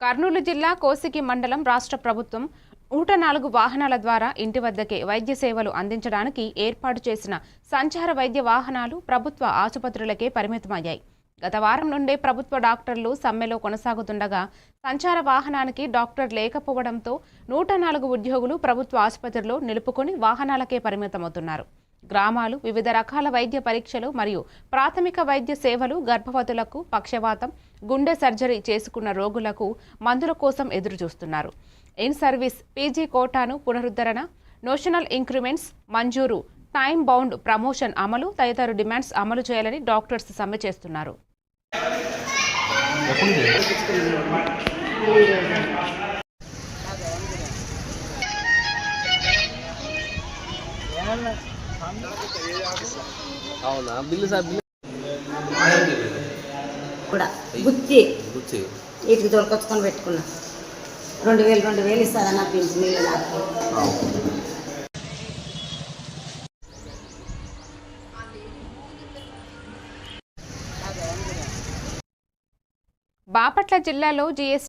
కర్నూలు జిల్లా కోసిగి మండలం రాష్ట్ర ప్రభుత్వం 104 వాహనాల ద్వారా ఇంటి వద్దకే వైద్య సేవలు అందించడానికి ఏర్పాటు చేసిన సంచార వైద్య వాహనాలు ప్రభుత్వ ఆసుపత్రులకే పరిమితమయ్యాయి. గత వారం నుండే ప్రభుత్వ డాక్టర్లు సమ్మెలో కొనసాగుతుండగా సంచార వాహనానికి డాక్టర్ లేకపోవడంతో 104 ఉద్యోగులు ప్రభుత్వ ఆసుపత్రిలో నిలుపుకొని వాహనాలకే పరిమితమవుతున్నారు. గ్రామాలు వివిధ రకాల వైద్య పరీక్షలు మరియు ప్రాథమిక వైద్య సేవలు, గర్భవతులకు, పక్షవాతం, గుండె సర్జరీ చేసుకున్న రోగులకు మందుల కోసం ఎదురుచూస్తున్నారు. ఇన్ సర్వీస్ పీజీ కోటాను పునరుద్ధరణ, నోషనల్ ఇంక్రిమెంట్స్ మంజూరు, టైమ్ బౌండ్ ప్రమోషన్ అమలు తదితర డిమాండ్స్ అమలు చేయాలని డాక్టర్స్ సమ్మె చేస్తున్నారు. అవునా బిల్లు సార్ కూడా గుచ్చి వీటికి తోలుకొచ్చుకొని పెట్టుకున్నా 2000 ఇస్తుందన్న పింఛన్ నాకు. బాపట్ల జిల్లాలో జీఎస్టీ